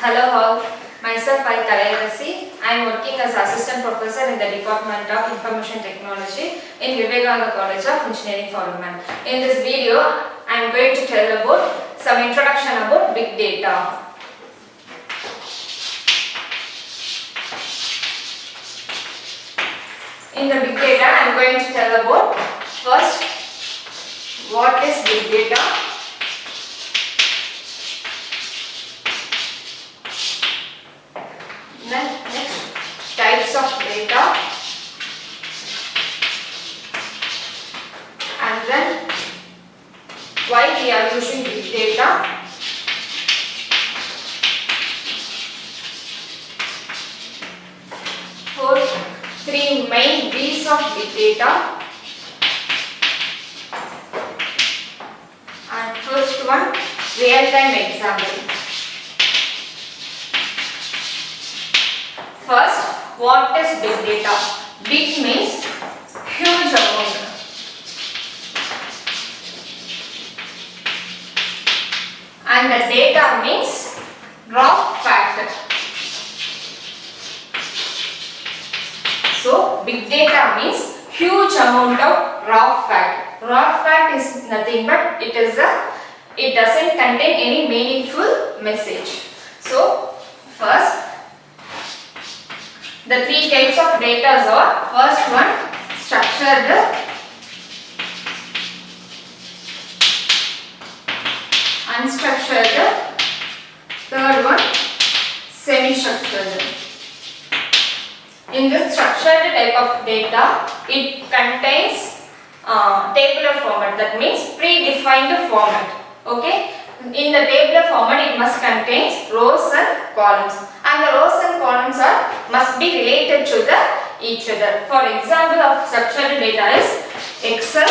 Hello all, myself I kalaiyarasi. I am working as assistant professor in the Department of Information Technology in Vivekananda College of Engineering for Women. In this video, I am going to tell about some introduction about big data. In the big data, I am going to tell about first what is big data. Next, types of data, and then why we are using big data. Fourth, three main B's of big data. And first one, real-time example. First, what is big data? Big means huge amount. And the data means raw fact. So, big data means huge amount of raw fact. Raw fact is nothing but it doesn't contain any meaningful message. So, first, the three types of data are, first one, structured, unstructured, third one, semi-structured. In this structured type of data, it contains tabular format, that means predefined format. Okay? In the tabular format, it must contain rows and columns, and the rows and columns must be related to each other. For example of structured data is Excel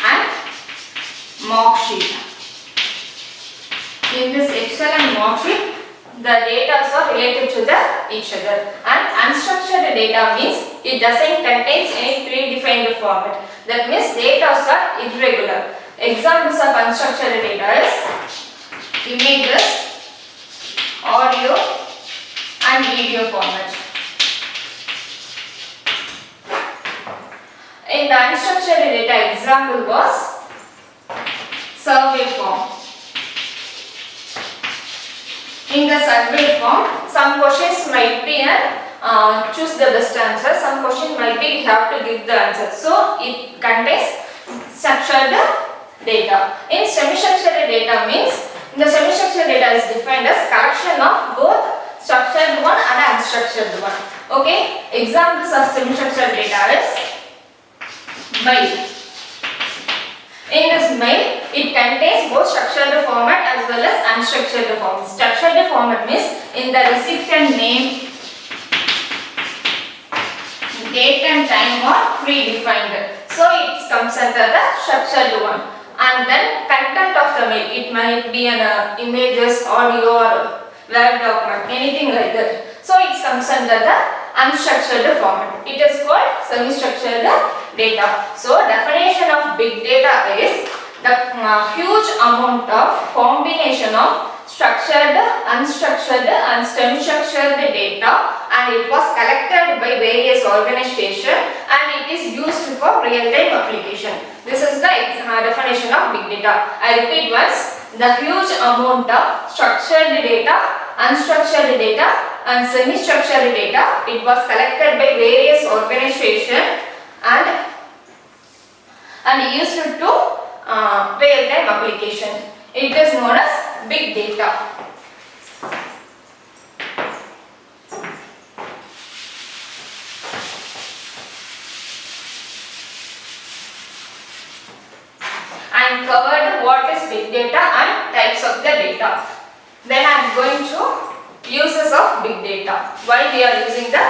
and mark sheet. In this Excel and mark sheet, the data are related to each other, and unstructured data means it doesn't contain any predefined format. That means data are irregular. Examples of unstructured data is images, audio and video format. In the unstructured data, example was survey form. In the survey form, some questions might be choose the best answer, some question might be you have to give the answer. So, it contains structured data. In semi-structured data means, the semi-structured data is defined as collection of both structured one and unstructured one. Okay, examples of semi-structured data is mail. In this mail, it contains both structured format as well as unstructured format. Structured format means in the recipient name, date and time are predefined. So it comes under the structured one. And then content of the mail, it might be an images, audio or Word document, anything like that. So it comes under the unstructured format. It is called semi-structured data. So definition of big data is the huge amount of combination of structured, unstructured and semi-structured data, and it was collected by various organizations and it is used for real-time application. This is the definition of big data. I repeat once, the huge amount of structured data, unstructured data and semi-structured data, it was collected by various organizations and used to real-time application. It is known as big data. I am covered what is big data and types of the data. Then I am going to uses of big data. Why we are using the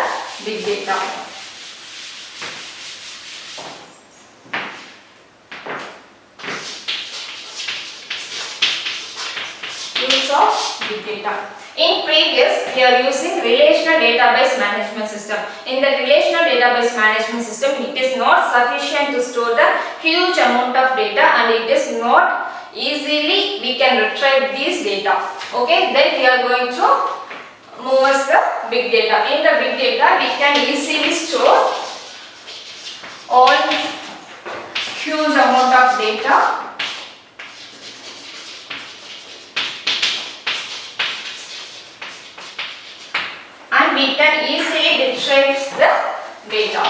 big data? Use of big data. In previous, we are using relational database management system. In the relational database management system, it is not sufficient to store the huge amount of data and it is not easily we can retrieve these data. Okay, then we are going to move as the big data. In the big data, we can easily store all huge amount of data. And we can easily retrieve the data.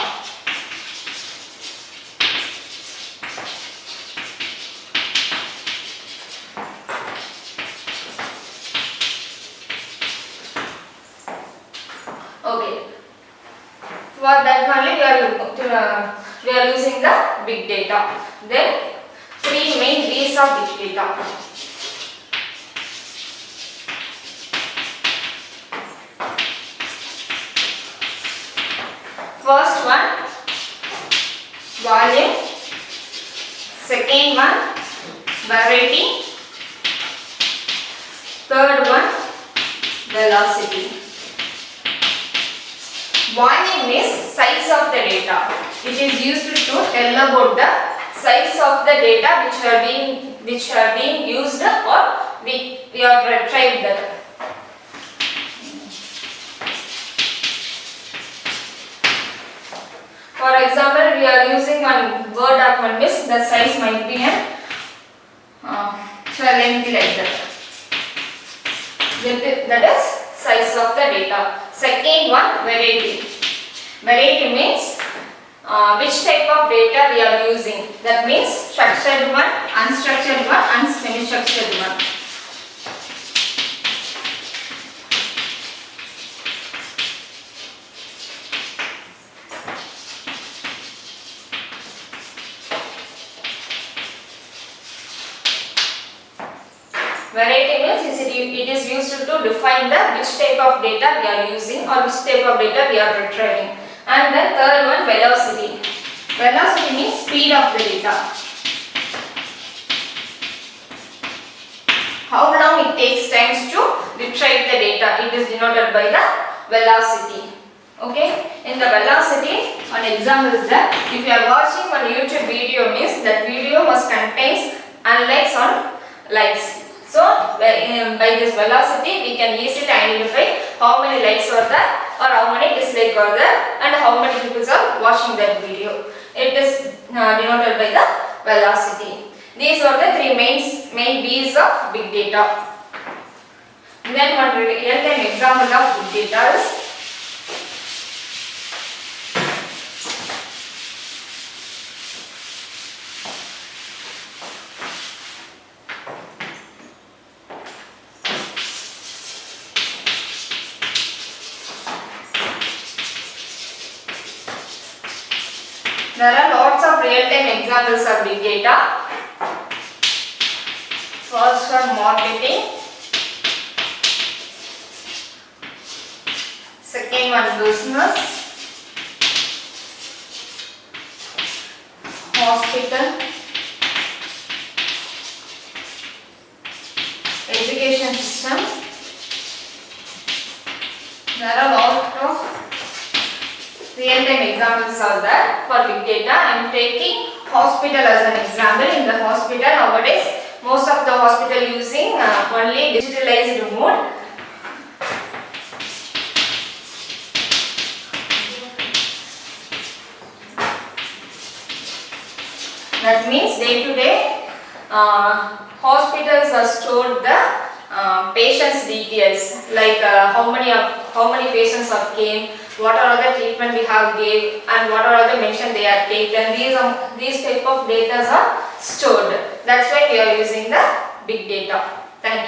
Okay. For that only we are using the big data. Then three main ways of big data. First one, volume. Second one, variety. Third one, velocity. Volume is size of the data. It is used to tell about the size of the data which have been used or we have retrieved that. For example, we are using one Word document, means the size might be lengthy like that. That is size of the data. Second one, variety. Variety means which type of data we are using. That means structured one, unstructured one and semi-structured one. Variety means it is used to define the which type of data we are using or which type of data we are retrieving. And then third one, velocity. Velocity means speed of the data. How long it takes times to retrieve the data, it is denoted by the velocity. Okay, in the velocity, an example is that if you are watching one YouTube video, means that video must contains unlikes on likes. So by this velocity we can easily identify how many likes are there or how many dislikes are there and how many people are watching that video. It is denoted by the velocity. These are the three main B's of big data. Then one real-time example of big data is there are lots of real-time examples of big data. First one, marketing. Second one, business. Hospital. Education system. There are lots of real-time examples are there for big data. I am taking hospital as an example. In the hospital nowadays, most of the hospital using only digitalized mode. That means day to day hospitals are stored the patients' details, like how many patients have came, what are the treatment we have gave, and what are the medicine they are taken. These type of data are stored. That's why we are using the big data. Thank you.